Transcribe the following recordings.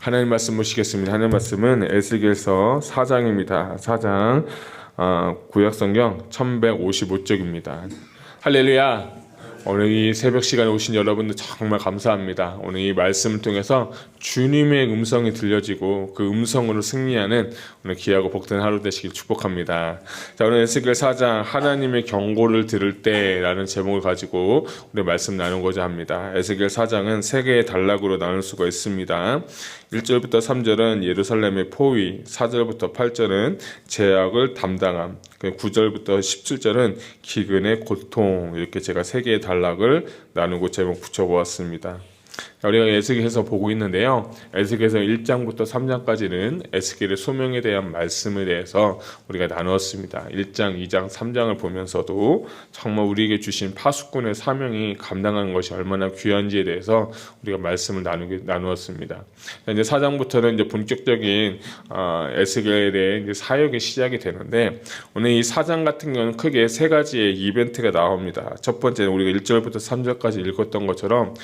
하나님 말씀 보시겠습니다. 하나님 말씀은 에스겔서 4장입니다. 4장 구약성경 1155쪽입니다. 할렐루야. 오늘 이 새벽 시간에 오신 여러분들 정말 감사합니다. 오늘 이 말씀을 통해서 주님의 음성이 들려지고 그 음성으로 승리하는 오늘 귀하고 복된 하루 되시길 축복합니다. 자, 오늘 에스겔 4장 하나님의 경고를 들을 때라는 제목을 가지고 우리 말씀 나누고자 합니다. 에스겔 4장은 세 개의 단락으로 나눌 수가 있습니다. 1절부터 3절은 예루살렘의 포위, 4절부터 8절은 제약을 담당함, 9절부터 17절은 기근의 고통, 이렇게 제가 세 개의 단락을 나누고 제목 붙여보았습니다. 우리가 에스겔에서 보고 있는데요. 에스겔에서 1장부터 3장까지는 에스겔의 소명에 대한 말씀에 대해서 우리가 나누었습니다. 1장, 2장, 3장을 보면서도 정말 우리에게 주신 파수꾼의 사명이 감당하는 것이 얼마나 귀한지에 대해서 우리가 말씀을 나누었습니다. 이제 4장부터는 이제 본격적인 에스겔의 이제 사역의 시작이 되는데, 오늘 이 4장 같은 경우는 크게 세 가지의 이벤트가 나옵니다. 첫 번째는 우리가 1절부터 3절까지 읽었던 것처럼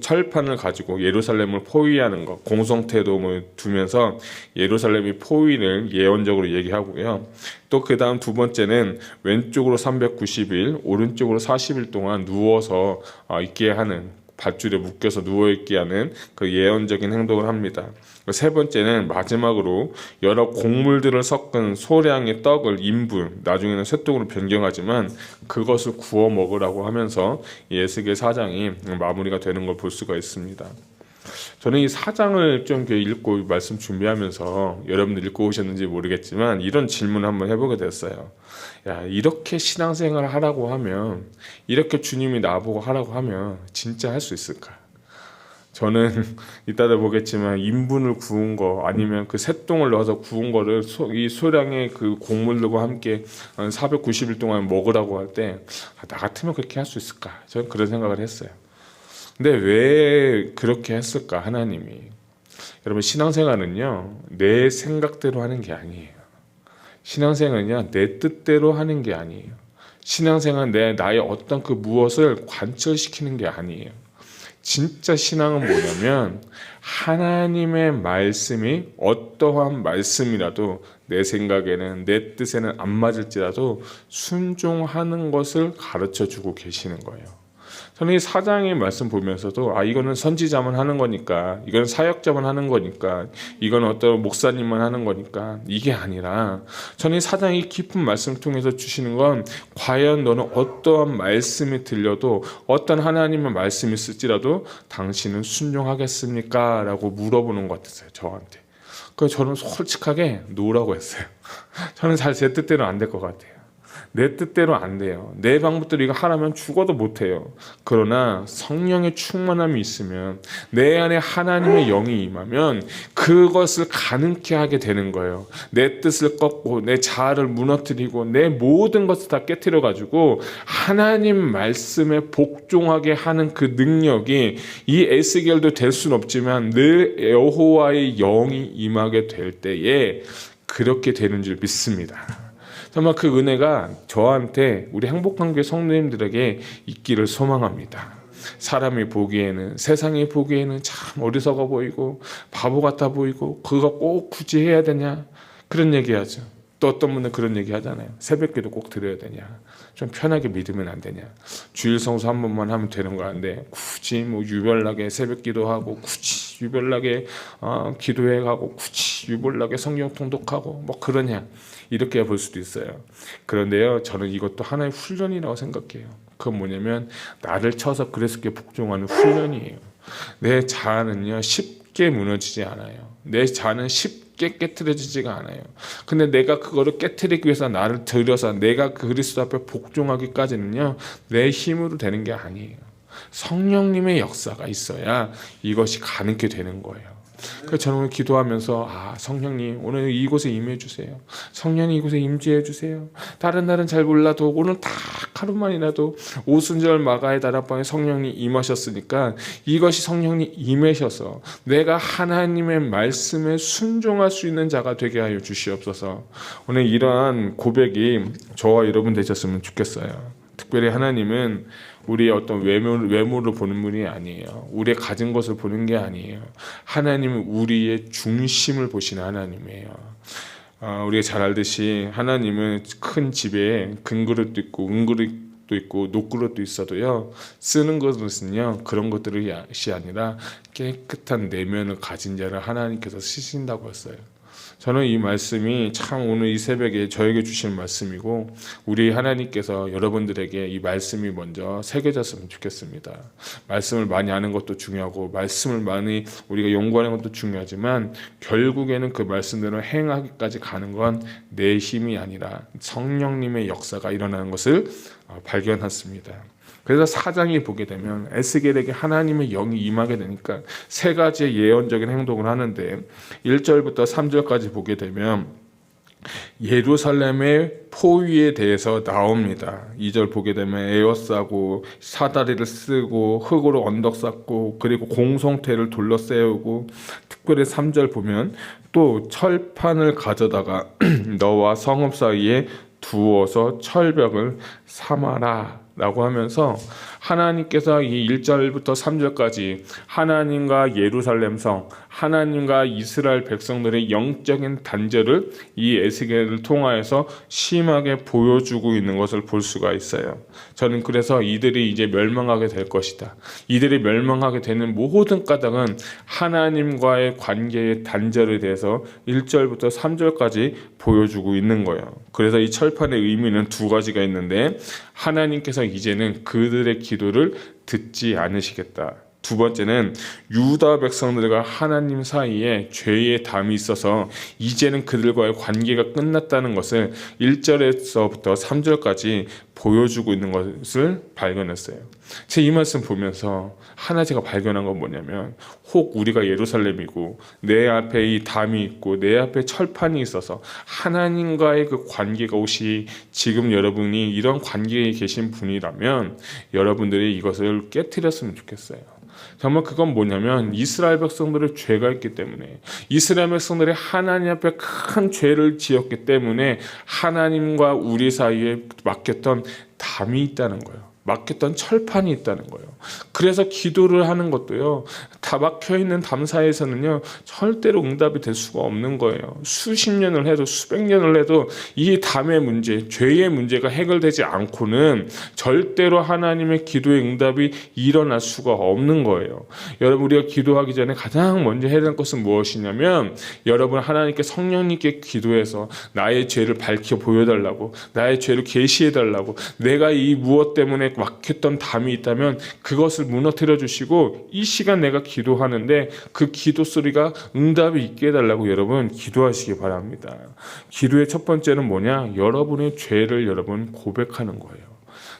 철판을 가지고 예루살렘을 포위하는 것, 공성태도를 두면서 예루살렘의 포위를 예언적으로 얘기하고요. 또 그 다음 두 번째는 왼쪽으로 390일, 오른쪽으로 40일 동안 누워서 있게 하는, 밧줄에 묶여서 누워있게 하는 그 예언적인 행동을 합니다. 세 번째는 마지막으로 여러 곡물들을 섞은 소량의 떡을 인분, 나중에는 쇠떡으로 변경하지만 그것을 구워 먹으라고 하면서 에스겔 4장이 마무리가 되는 걸 볼 수가 있습니다. 저는 이 4장을 좀 읽고 말씀 준비하면서 여러분들 읽고 오셨는지 모르겠지만 이런 질문을 한번 해보게 됐어요. 야, 이렇게 신앙생활을 하라고 하면, 이렇게 주님이 나보고 하라고 하면 진짜 할 수 있을까? 저는 이따가 보겠지만 인분을 구운 거, 아니면 그 새똥을 넣어서 구운 거를 이 소량의 그 곡물들과 함께 490일 동안 먹으라고 할 때 나 같으면 그렇게 할 수 있을까? 저는 그런 생각을 했어요. 근데 왜 그렇게 했을까, 하나님이? 여러분, 신앙생활은요, 내 생각대로 하는 게 아니에요. 신앙생활은요, 내 뜻대로 하는 게 아니에요. 신앙생활은 나의 어떤 그 무엇을 관철시키는 게 아니에요. 진짜 신앙은 뭐냐면, 하나님의 말씀이 어떠한 말씀이라도 내 생각에는, 내 뜻에는 안 맞을지라도 순종하는 것을 가르쳐주고 계시는 거예요. 저는 이 4장의 말씀 보면서도 이거는 선지자만 하는 거니까, 이건 사역자만 하는 거니까, 이건 어떤 목사님만 하는 거니까, 이게 아니라 저는 이 4장의 깊은 말씀을 통해서 주시는 건, 과연 너는 어떠한 말씀이 들려도, 어떤 하나님의 말씀이 있을지라도 당신은 순종하겠습니까? 라고 물어보는 것 같았어요, 저한테. 그래서 저는 솔직하게 노라고 했어요. 저는 잘 제 뜻대로 안 될 것 같아요. 내 뜻대로 안 돼요. 내 방법대로 이거 하라면 죽어도 못해요. 그러나 성령의 충만함이 있으면, 내 안에 하나님의 영이 임하면 그것을 가능케 하게 되는 거예요. 내 뜻을 꺾고 내 자아를 무너뜨리고 내 모든 것을 다 깨트려 가지고 하나님 말씀에 복종하게 하는 그 능력이, 이 에스겔도 될 수는 없지만 늘 여호와의 영이 임하게 될 때에 그렇게 되는 줄 믿습니다. 정말 그 은혜가 저한테, 우리 행복한 교회 성도님들에게 있기를 소망합니다. 사람이 보기에는, 세상이 보기에는 참 어리석어 보이고 바보 같아 보이고, 그거 꼭 굳이 해야 되냐, 그런 얘기하죠. 또 어떤 분은 그런 얘기 하잖아요. 새벽기도 꼭 드려야 되냐, 좀 편하게 믿으면 안 되냐, 주일 성수 한 번만 하면 되는 거 아닌데 굳이 뭐 유별나게 새벽기도 하고, 굳이 유별나게 기도회 가고, 굳이 유별나게 성경 통독하고 뭐 그러냐, 이렇게 볼 수도 있어요. 그런데요, 저는 이것도 하나의 훈련이라고 생각해요. 그건 뭐냐면, 나를 쳐서 그리스도께 복종하는 훈련이에요. 내 자아는요, 쉽게 무너지지 않아요. 내 자아는 쉽게 깨트려지지가 않아요. 근데 내가 그거를 깨트리기 위해서 나를 들여서 내가 그리스도 앞에 복종하기까지는요, 내 힘으로 되는 게 아니에요. 성령님의 역사가 있어야 이것이 가능하게 되는 거예요. 그래서 저는 오늘 기도하면서, 성령님 오늘 이곳에 임해 주세요. 성령님 이곳에 임재해 주세요. 다른 날은 잘 몰라도 오늘 딱 하루만이라도 오순절 마가의 다락방에 성령님 임하셨으니까 이것이 성령님 임하셔서 내가 하나님의 말씀에 순종할 수 있는 자가 되게 하여 주시옵소서. 오늘 이러한 고백이 저와 여러분 되셨으면 좋겠어요. 특별히 하나님은 우리의 어떤 외모를 보는 분이 아니에요. 우리의 가진 것을 보는 게 아니에요. 하나님은 우리의 중심을 보시는 하나님이에요. 우리가 잘 알듯이 하나님은 큰 집에 금그릇도 있고 은그릇도 있고 녹그릇도 있어도요, 쓰는 것은요 그런 것들이 아니라 깨끗한 내면을 가진 자를 하나님께서 쓰신다고 했어요. 저는 이 말씀이 참 오늘 이 새벽에 저에게 주신 말씀이고, 우리 하나님께서 여러분들에게 이 말씀이 먼저 새겨졌으면 좋겠습니다. 말씀을 많이 아는 것도 중요하고 말씀을 많이 우리가 연구하는 것도 중요하지만, 결국에는 그 말씀대로 행하기까지 가는 건 내 힘이 아니라 성령님의 역사가 일어나는 것을 발견했습니다. 그래서 4장에 보게 되면 에스겔에게 하나님의 영이 임하게 되니까 세 가지의 예언적인 행동을 하는데, 1절부터 3절까지 보게 되면 예루살렘의 포위에 대해서 나옵니다. 2절 보게 되면 에워싸고 사다리를 쓰고 흙으로 언덕 쌓고 그리고 공성태를 둘러세우고, 특별히 3절 보면 또 철판을 가져다가 너와 성읍 사이에 두어서 철벽을 삼아라 라고 하면서, 하나님께서 이 1절부터 3절까지 하나님과 예루살렘 성, 하나님과 이스라엘 백성들의 영적인 단절을 이 에스겔을 통하여서 심하게 보여주고 있는 것을 볼 수가 있어요. 저는 그래서 이들이 이제 멸망하게 될 것이다, 이들이 멸망하게 되는 모든 까닭은 하나님과의 관계의 단절에 대해서 1절부터 3절까지 보여주고 있는 거예요. 그래서 이 철판의 의미는 두 가지가 있는데, 하나님께서 이제는 그들의 기도를 듣지 않으시겠다. 두 번째는 유다 백성들과 하나님 사이에 죄의 담이 있어서 이제는 그들과의 관계가 끝났다는 것을 1절에서부터 3절까지 보여주고 있는 것을 발견했어요. 제 이 말씀 보면서 하나 제가 발견한 건 뭐냐면, 혹 우리가 예루살렘이고 내 앞에 이 담이 있고 내 앞에 철판이 있어서 하나님과의 그 관계가 혹시 지금 여러분이 이런 관계에 계신 분이라면 여러분들이 이것을 깨트렸으면 좋겠어요. 정말 그건 뭐냐면, 이스라엘 백성들의 죄가 있기 때문에, 이스라엘 백성들이 하나님 앞에 큰 죄를 지었기 때문에 하나님과 우리 사이에 막혔던 담이 있다는 거예요. 막혔던 철판이 있다는 거예요. 그래서 기도를 하는 것도요, 다 막혀있는 담 사이에서는요 절대로 응답이 될 수가 없는 거예요. 수십 년을 해도 수백 년을 해도 이 담의 문제, 죄의 문제가 해결되지 않고는 절대로 하나님의 기도의 응답이 일어날 수가 없는 거예요. 여러분, 우리가 기도하기 전에 가장 먼저 해야 될 것은 무엇이냐면, 여러분 하나님께 성령님께 기도해서 나의 죄를 밝혀 보여달라고, 나의 죄를 계시해달라고, 내가 이 무엇 때문에 막혔던 담이 있다면 그것을 무너뜨려 주시고, 이 시간 내가 기도하는데 그 기도 소리가 응답이 있게 해달라고 여러분 기도하시기 바랍니다. 기도의 첫 번째는 뭐냐? 여러분의 죄를 여러분 고백하는 거예요.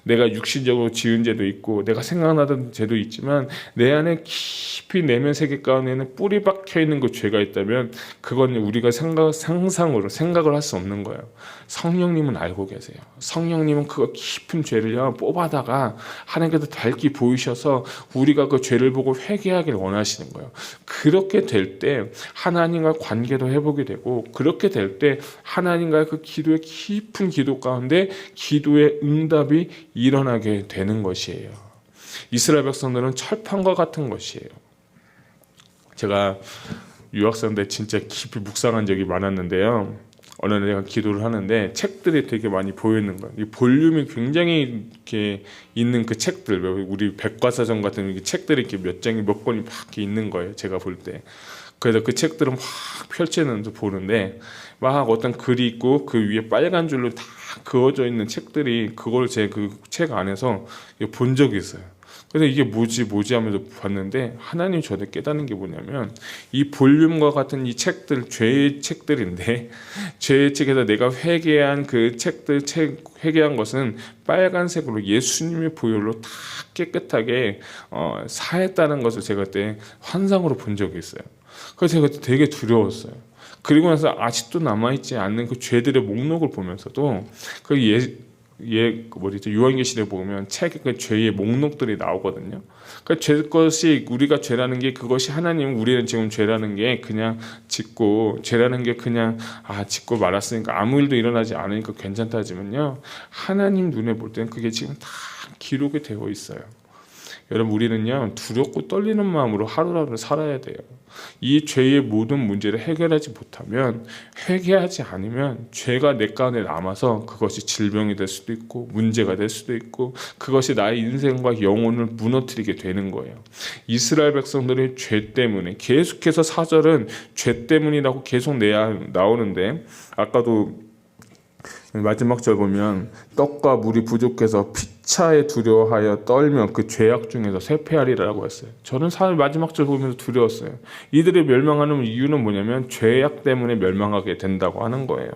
내가 육신적으로 지은 죄도 있고 내가 생각나던 죄도 있지만, 내 안에 깊이 내면 세계 가운데는 뿌리 박혀 있는 그 죄가 있다면 그건 우리가 상상으로 생각을 할 수 없는 거예요. 성령님은 알고 계세요. 성령님은 그 깊은 죄를 뽑아다가 하나님께서 밝히 보이셔서 우리가 그 죄를 보고 회개하기를 원하시는 거예요. 그렇게 될 때 하나님과 관계도 회복이 되고, 그렇게 될 때 하나님과의 그 기도의 깊은 기도 가운데 기도의 응답이 일어나게 되는 것이에요. 이스라엘 백성들은 철판과 같은 것이에요. 제가 유학생 때 진짜 깊이 묵상한 적이 많았는데요, 어느 날 내가 기도를 하는데 책들이 되게 많이 보이는 거예요. 이 볼륨이 굉장히 이렇게 있는 그 책들, 우리 백과사전 같은 책들이 이렇게 몇 장이 몇 권이 막 이렇게 있는 거예요, 제가 볼 때. 그래서 그 책들은 막 펼치면서 보는데, 막 어떤 글이 있고 그 위에 빨간 줄로 다 그어져 있는 책들이, 그걸 제 그 책 안에서 본 적이 있어요. 그래서 이게 뭐지 하면서 봤는데, 하나님 저한테 깨닫는 게 뭐냐면, 이 볼륨과 같은 이 책들, 죄의 책들인데, 죄의 책에서 내가 회개한 그 책들, 회개한 것은 빨간색으로 예수님의 보혈로 다 깨끗하게 사했다는 것을 제가 그때 환상으로 본 적이 있어요. 그래서 제가 그때 되게 두려웠어요. 그리고 나서 아직도 남아있지 않는 그 죄들의 목록을 보면서도, 그 요한계시록에 보면 책에 그 죄의 목록들이 나오거든요. 그러니까 죄 것이, 우리가 죄라는 게, 그것이 하나님, 우리는 지금 죄라는 게 그냥 짓고, 죄라는 게 그냥 짓고 말았으니까 아무 일도 일어나지 않으니까 괜찮다 하지만요, 하나님 눈에 볼 때는 그게 지금 다 기록이 되어 있어요. 여러분, 우리는요 두렵고 떨리는 마음으로 하루하루 살아야 돼요. 이 죄의 모든 문제를 해결하지 못하면, 회개하지 않으면 죄가 내 가운데 남아서 그것이 질병이 될 수도 있고 문제가 될 수도 있고, 그것이 나의 인생과 영혼을 무너뜨리게 되는 거예요. 이스라엘 백성들의 죄 때문에, 계속해서 4절은 죄 때문이라고 계속 나오는데, 아까도 마지막 절 보면 떡과 물이 부족해서 피차에 두려워하여 떨며 그 죄악 중에서 쇠폐하리라고 했어요. 저는 마지막 절 보면서 두려웠어요. 이들이 멸망하는 이유는 뭐냐면 죄악 때문에 멸망하게 된다고 하는 거예요.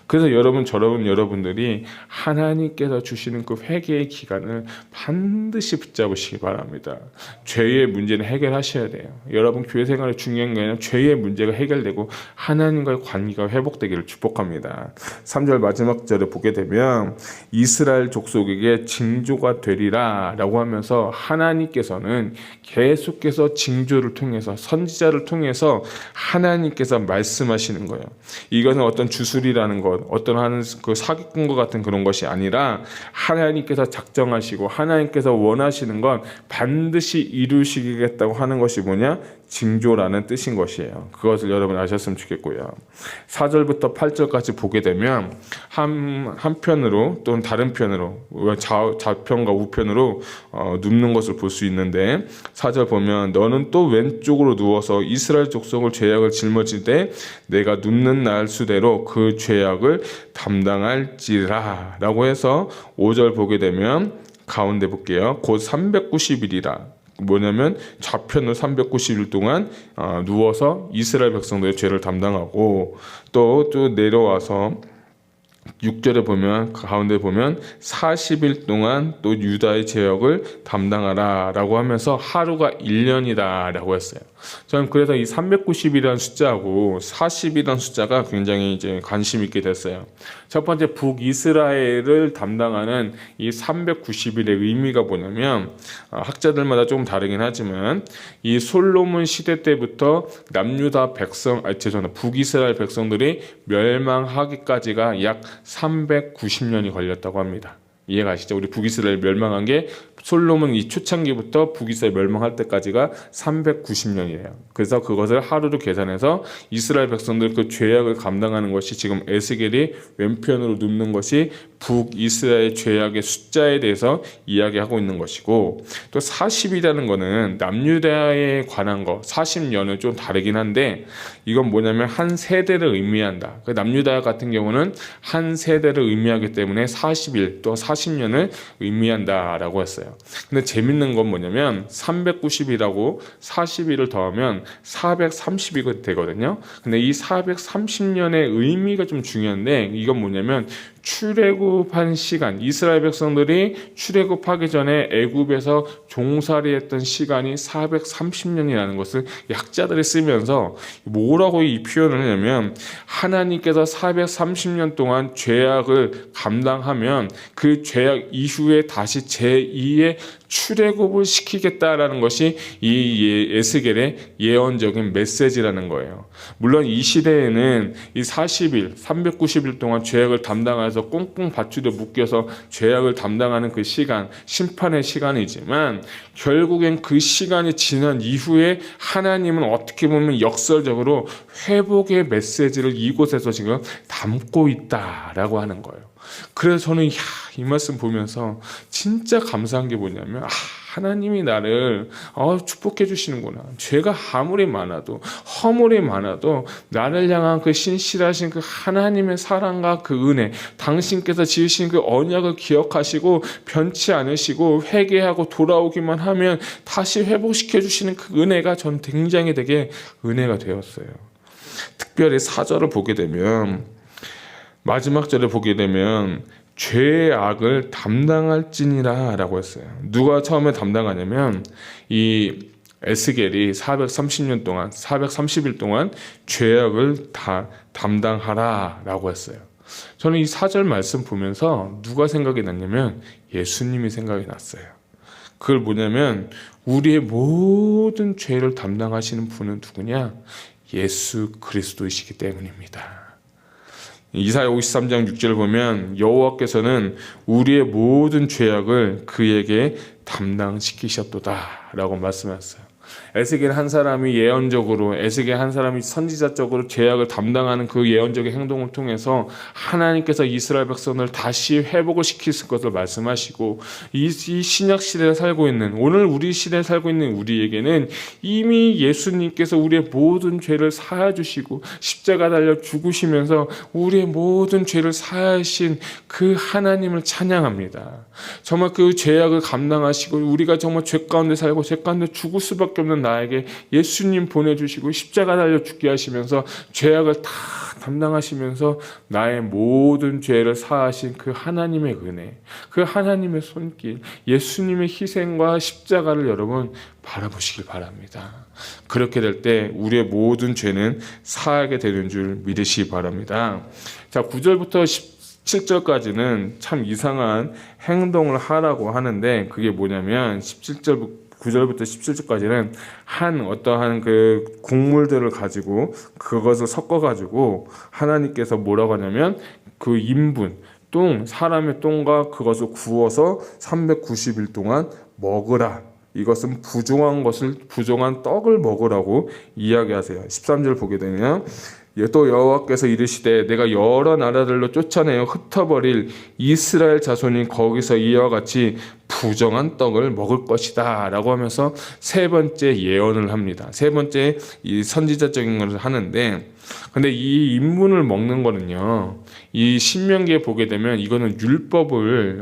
그래서 여러분들이 하나님께서 주시는 그 회개의 기간을 반드시 붙잡으시기 바랍니다. 죄의 문제는 해결하셔야 돼요. 여러분, 교회 생활에 중요한 게 아니라 죄의 문제가 해결되고 하나님과의 관계가 회복되기를 축복합니다. 3절 마지막 절에 보게 되면 이스라엘 족속에게 징조가 되리라 라고 하면서, 하나님께서는 계속해서 징조를 통해서, 선지자를 통해서 하나님께서 말씀하시는 거예요. 이것은 어떤 주술이라는 것, 어떤 하는 그 사기꾼과 같은 그런 것이 아니라, 하나님께서 작정하시고 하나님께서 원하시는 건 반드시 이루시겠다고 하는 것이 뭐냐? 징조라는 뜻인 것이에요. 그것을 여러분 아셨으면 좋겠고요. 4절부터 8절까지 보게 되면 한편으로 또는 다른 편으로, 좌편과 우편으로 눕는 것을 볼 수 있는데, 4절 보면 너는 또 왼쪽으로 누워서 이스라엘 족속을 죄악을 짊어지되 내가 눕는 날 수대로 그 죄악을 담당할지라 라고 해서, 5절 보게 되면 가운데 볼게요. 곧 390일이라. 뭐냐면 좌편으로 390일 동안 누워서 이스라엘 백성들의 죄를 담당하고, 또 내려와서 6절에 보면, 가운데 보면 40일 동안 또 유다의 죄악을 담당하라 라고 하면서 하루가 1년이다 라고 했어요. 저는 그래서 이 390이라는 숫자하고 40이라는 숫자가 굉장히 이제 관심 있게 됐어요. 첫 번째, 북이스라엘을 담당하는 이 390일의 의미가 뭐냐면, 학자들마다 조금 다르긴 하지만 이 솔로몬 시대 때부터 북이스라엘 백성들이 멸망하기까지가 약 390년이 걸렸다고 합니다. 이해가 가시죠? 우리 북이스라엘 멸망한 게 솔로몬 이 초창기부터 북이스라엘 멸망할 때까지가 390년이에요. 그래서 그것을 하루로 계산해서 이스라엘 백성들 그 죄악을 감당하는 것이, 지금 에스겔이 왼편으로 눕는 것이 북이스라엘 죄악의 숫자에 대해서 이야기하고 있는 것이고, 또 40이라는 거는 남유다에 관한 거, 40년은 좀 다르긴 한데, 이건 뭐냐면 한 세대를 의미한다. 남유다 같은 경우는 한 세대를 의미하기 때문에 40일 또 40년을 의미한다라고 했어요. 근데 재밌는 건 뭐냐면 390이라고 41을 더하면 430이 되거든요. 근데 이 430년의 의미가 좀 중요한데, 이건 뭐냐면 출애굽한 시간, 이스라엘 백성들이 출애굽하기 전에 애굽에서 종살이했던 시간이 430년이라는 것을 약자들이 쓰면서 뭐라고 이 표현을 하냐면, 하나님께서 430년 동안 죄악을 감당하면 그 죄악 이후에 다시 제2의 출애굽을 시키겠다라는 것이 이 에스겔의 예언적인 메시지라는 거예요. 물론 이 시대에는 이 40일, 390일 동안 죄악을 담당해서 꽁꽁 밧줄에 묶여서 죄악을 담당하는 그 시간, 심판의 시간이지만, 결국엔 그 시간이 지난 이후에 하나님은 어떻게 보면 역설적으로 회복의 메시지를 이곳에서 지금 담고 있다라고 하는 거예요. 그래서 저는 이 말씀 보면서 진짜 감사한 게 뭐냐면, 하나님이 나를 축복해 주시는구나. 죄가 아무리 많아도, 허물이 많아도 나를 향한 그 신실하신 그 하나님의 사랑과 그 은혜, 당신께서 지으신 그 언약을 기억하시고 변치 않으시고 회개하고 돌아오기만 하면 다시 회복시켜 주시는 그 은혜가 전 굉장히 되게 은혜가 되었어요. 특별히 4절을 보게 되면, 마지막 절에 보게 되면 죄의 악을 담당할지니라 라고 했어요. 누가 처음에 담당하냐면 이 에스겔이 430년 동안, 430일 동안 죄악을 다 담당하라 라고 했어요. 저는 이 4절 말씀 보면서 누가 생각이 났냐면 예수님이 생각이 났어요. 그걸 뭐냐면, 우리의 모든 죄를 담당하시는 분은 누구냐? 예수 그리스도이시기 때문입니다. 이사야 53장 6절을 보면 여호와께서는 우리의 모든 죄악을 그에게 담당시키셨도다 라고 말씀하셨어요. 에스겔 한 사람이 예언적으로, 에스겔 한 사람이 선지자적으로 죄악을 담당하는 그 예언적인 행동을 통해서 하나님께서 이스라엘 백성을 다시 회복을 시킬 것을 말씀하시고, 이 신약 시대에 살고 있는, 오늘 우리 시대에 살고 있는 우리에게는 이미 예수님께서 우리의 모든 죄를 사하여 주시고 십자가 달려 죽으시면서 우리의 모든 죄를 사하신 그 하나님을 찬양합니다. 정말 그 죄악을 감당하시고 우리가 정말 죄 가운데 살고 죄 가운데 죽을 수밖에 없는 나에게 예수님 보내주시고 십자가 달려 죽게 하시면서 죄악을 다 담당하시면서 나의 모든 죄를 사하신 그 하나님의 은혜, 그 하나님의 손길, 예수님의 희생과 십자가를 여러분 바라보시길 바랍니다. 그렇게 될 때 우리의 모든 죄는 사하게 되는 줄 믿으시기 바랍니다. 자, 9절부터 17절까지는 참 이상한 행동을 하라고 하는데, 그게 뭐냐면 9절부터 17절까지는 어떠한 그 곡물들을 가지고 그것을 섞어가지고 하나님께서 뭐라고 하냐면 그 인분, 사람의 똥과 그것을 구워서 390일 동안 먹으라. 이것은 부정한 떡을 먹으라고 이야기하세요. 13절 보게 되면 또 여호와께서 이르시되 내가 여러 나라들로 쫓아내어 흩어버릴 이스라엘 자손이 거기서 이와 같이 부정한 떡을 먹을 것이다 라고 하면서 세 번째 예언을 합니다. 세 번째 이 선지자적인 것을 하는데, 근데 이 인분을 먹는 거는요, 이 신명기에 보게 되면 이거는 율법을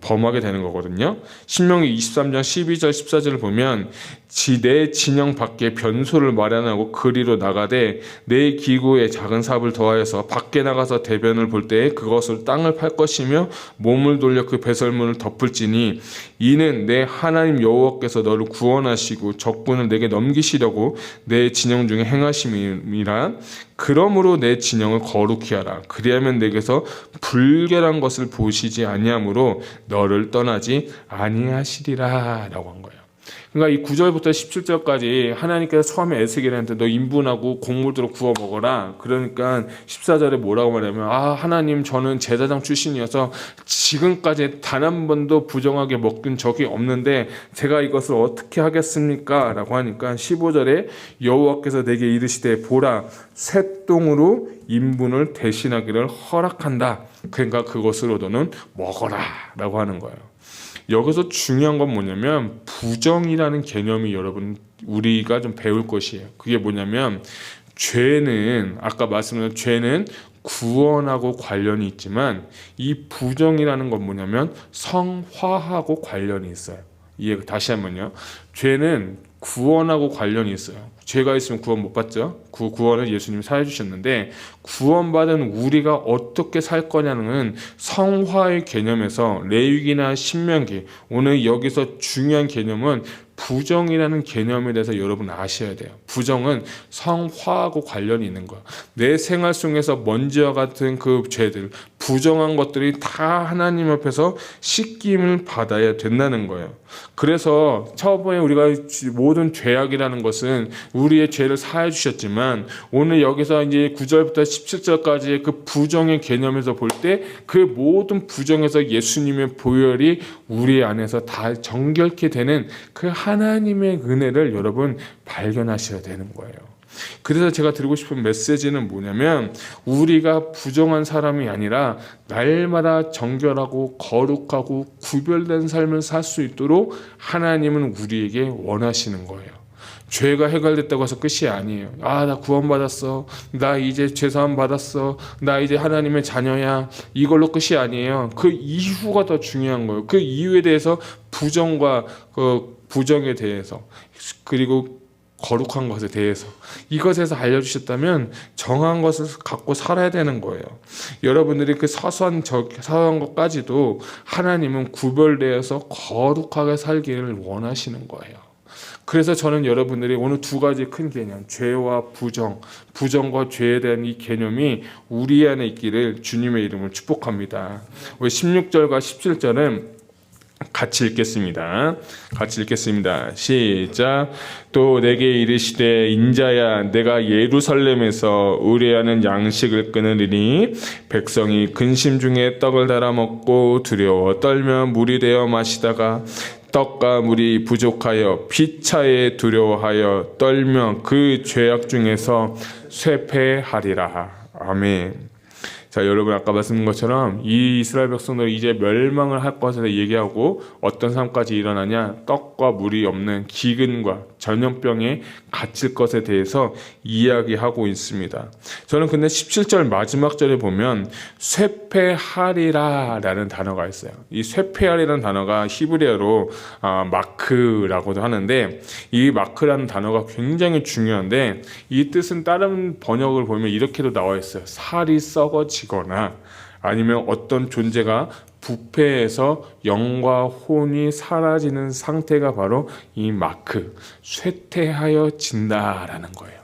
범하게 되는 거거든요. 신명기 23장 12절 14절을 보면 내 진영 밖에 변소를 마련하고 그리로 나가되 내 기구에 작은 삽을 더하여서 밖에 나가서 대변을 볼 때에 그것을 땅을 팔 것이며 몸을 돌려 그 배설물을 덮을지니 이는 내 하나님 여호와께서 너를 구원하시고 적군을 내게 넘기시려고 내 진영 중에 행하심이라. 그러므로 내 진영을 거룩히 하라. 그리하면 내게서 불결한 것을 보시지 아니하므로 너를 떠나지 아니하시리라 라고 한 거예요. 그러니까 이 9절부터 17절까지 하나님께서 처음에 에스겔한테 너 인분하고 곡물들을 구워 먹어라. 그러니까 14절에 뭐라고 말하냐면 하나님, 저는 제사장 출신이어서 지금까지 단 한 번도 부정하게 먹은 적이 없는데 제가 이것을 어떻게 하겠습니까? 라고 하니까 15절에 여호와께서 내게 이르시되 보라, 쇠똥으로 인분을 대신하기를 허락한다. 그러니까 그것으로 너는 먹어라 라고 하는 거예요. 여기서 중요한 건 뭐냐면 부정이라는 개념이 여러분 우리가 좀 배울 것이에요. 그게 뭐냐면 죄는, 아까 말씀드린 죄는 구원하고 관련이 있지만 이 부정이라는 건 뭐냐면 성화하고 관련이 있어요. 다시 한번요. 죄는 구원하고 관련이 있어요. 죄가 있으면 구원 못 받죠. 그 구원을 예수님이 사해 주셨는데, 구원받은 우리가 어떻게 살 거냐는 성화의 개념에서 레위기나 신명기, 오늘 여기서 중요한 개념은 부정이라는 개념에 대해서 여러분 아셔야 돼요. 부정은 성화하고 관련이 있는 거야. 내 생활 속에서 먼지와 같은 그 죄들, 부정한 것들이 다 하나님 앞에서 씻김을 받아야 된다는 거예요. 그래서 처음에 우리가 모든 죄악이라는 것은 우리의 죄를 사해 주셨지만, 오늘 여기서 이제 9절부터 17절까지의 그 부정의 개념에서 볼 때 그 모든 부정에서 예수님의 보혈이 우리 안에서 다 정결케 되는 그 하나님의 은혜를 여러분 발견하셔야 되는 거예요. 그래서 제가 드리고 싶은 메시지는 뭐냐면, 우리가 부정한 사람이 아니라 날마다 정결하고 거룩하고 구별된 삶을 살 수 있도록 하나님은 우리에게 원하시는 거예요. 죄가 해결됐다고 해서 끝이 아니에요. 나 구원받았어, 나 이제 죄사함 받았어, 나 이제 하나님의 자녀야, 이걸로 끝이 아니에요. 그 이후가 더 중요한 거예요. 그 이유에 대해서 부정과 부정에 대해서, 그리고 거룩한 것에 대해서, 이것에서 알려주셨다면 정한 것을 갖고 살아야 되는 거예요. 여러분들이 그 사소한 것까지도 하나님은 구별되어서 거룩하게 살기를 원하시는 거예요. 그래서 저는 여러분들이 오늘 두 가지 큰 개념, 죄와 부정과 죄에 대한 이 개념이 우리 안에 있기를 주님의 이름으로 축복합니다. 우리 16절과 17절은 같이 읽겠습니다. 시작. 또 내게 이르시되 인자야 내가 예루살렘에서 의뢰하는 양식을 끊으리니 백성이 근심 중에 떡을 달아 먹고 두려워 떨며 물이 되어 마시다가 떡과 물이 부족하여 피차에 두려워하여 떨며 그 죄악 중에서 쇠폐하리라. 아멘. 자, 여러분 아까 말씀드린 것처럼 이 이스라엘 백성들이 이제 멸망을 할 것에 얘기하고 어떤 삶까지 일어나냐, 떡과 물이 없는 기근과 전염병에 갇힐 것에 대해서 이야기하고 있습니다. 저는 근데 17절 마지막 절에 보면 쇠폐하리라 라는 단어가 있어요. 이 쇠폐하리라는 단어가 히브리어로 마크라고도 하는데, 이 마크라는 단어가 굉장히 중요한데 이 뜻은 다른 번역을 보면 이렇게도 나와 있어요. 살이 썩어지거나 아니면 어떤 존재가 부패해서 영과 혼이 사라지는 상태가 바로 이 마크, 쇠퇴하여 진다라는 거예요.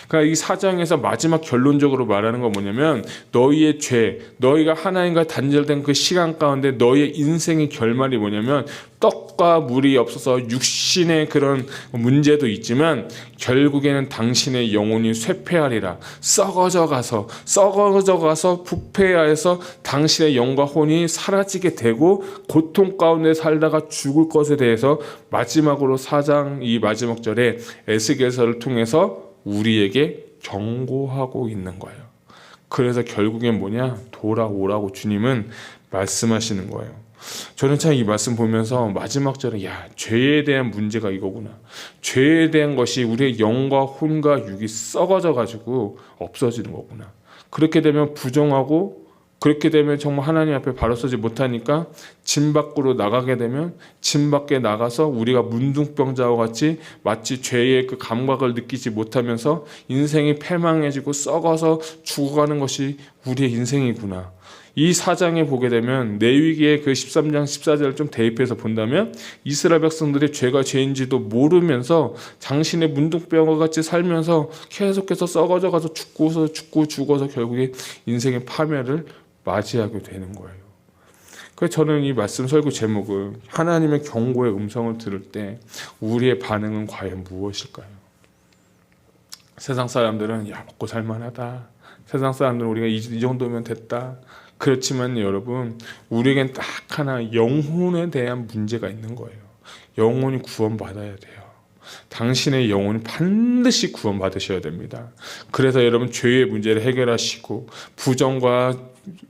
그러니까 이 사장에서 마지막 결론적으로 말하는 건 뭐냐면, 너희의 죄, 너희가 하나님과 단절된 그 시간 가운데 너희의 인생의 결말이 뭐냐면 떡과 물이 없어서 육신의 그런 문제도 있지만 결국에는 당신의 영혼이 쇠폐하리라. 썩어져 가서 부패하여서 당신의 영과 혼이 사라지게 되고 고통 가운데 살다가 죽을 것에 대해서 마지막으로 사장 이 마지막 절에 에스겔서를 통해서 우리에게 경고하고 있는 거예요. 그래서 결국엔 뭐냐? 돌아오라고 주님은 말씀하시는 거예요. 저는 참 이 말씀 보면서 마지막 절에 죄에 대한 문제가 이거구나. 죄에 대한 것이 우리의 영과 혼과 육이 썩어져 가지고 없어지는 거구나. 그렇게 되면 부정하고, 그렇게 되면 정말 하나님 앞에 바로 서지 못하니까 진 밖으로 나가게 되면 진 밖에 나가서 우리가 문둥병자와 같이 마치 죄의 그 감각을 느끼지 못하면서 인생이 패망해지고 썩어서 죽어가는 것이 우리의 인생이구나. 이 4장에 보게 되면 레위기의 그 13장 14절을 좀 대입해서 본다면 이스라엘 백성들이 죄가 죄인지도 모르면서 당신의 문둥병과 같이 살면서 계속해서 썩어져 가서 죽어서 결국에 인생의 파멸을 맞이하게 되는 거예요. 그래서 저는 이 말씀 설교 제목은 하나님의 경고의 음성을 들을 때 우리의 반응은 과연 무엇일까요? 세상 사람들은 먹고 살만하다. 세상 사람들은 우리가 이 정도면 됐다. 그렇지만 여러분, 우리에겐 딱 하나 영혼에 대한 문제가 있는 거예요. 영혼이 구원받아야 돼요. 당신의 영혼이 반드시 구원받으셔야 됩니다. 그래서 여러분 죄의 문제를 해결하시고 부정과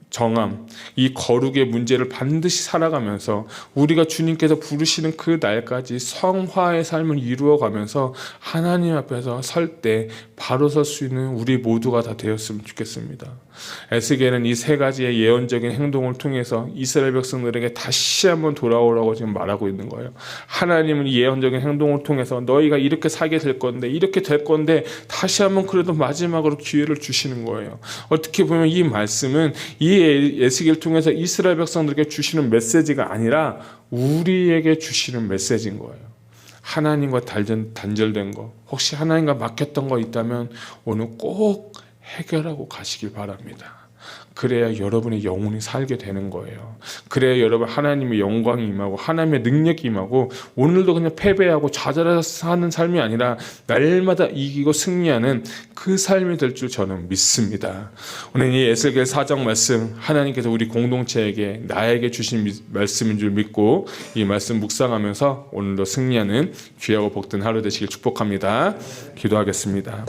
정함, 이 거룩의 문제를 반드시 살아가면서 우리가 주님께서 부르시는 그 날까지 성화의 삶을 이루어가면서 하나님 앞에서 설 때 바로 설 수 있는 우리 모두가 다 되었으면 좋겠습니다. 에스겔은 이 세 가지의 예언적인 행동을 통해서 이스라엘 백성들에게 다시 한번 돌아오라고 지금 말하고 있는 거예요. 하나님은 이 예언적인 행동을 통해서 너희가 이렇게 살게 될 건데, 이렇게 될 건데 다시 한번 그래도 마지막으로 기회를 주시는 거예요. 어떻게 보면 이 말씀은 이 에스겔을 통해서 이스라엘 백성들에게 주시는 메시지가 아니라 우리에게 주시는 메시지인 거예요. 하나님과 단절된 거, 혹시 하나님과 막혔던 거 있다면 오늘 꼭 해결하고 가시길 바랍니다. 그래야 여러분의 영혼이 살게 되는 거예요. 그래야 여러분 하나님의 영광이 임하고 하나님의 능력이 임하고 오늘도 그냥 패배하고 좌절해서 사는 삶이 아니라 날마다 이기고 승리하는 그 삶이 될 줄 저는 믿습니다. 오늘 이 에스겔 4장 말씀, 하나님께서 우리 공동체에게 나에게 주신 말씀인 줄 믿고 이 말씀 묵상하면서 오늘도 승리하는 귀하고 복된 하루 되시길 축복합니다. 기도하겠습니다.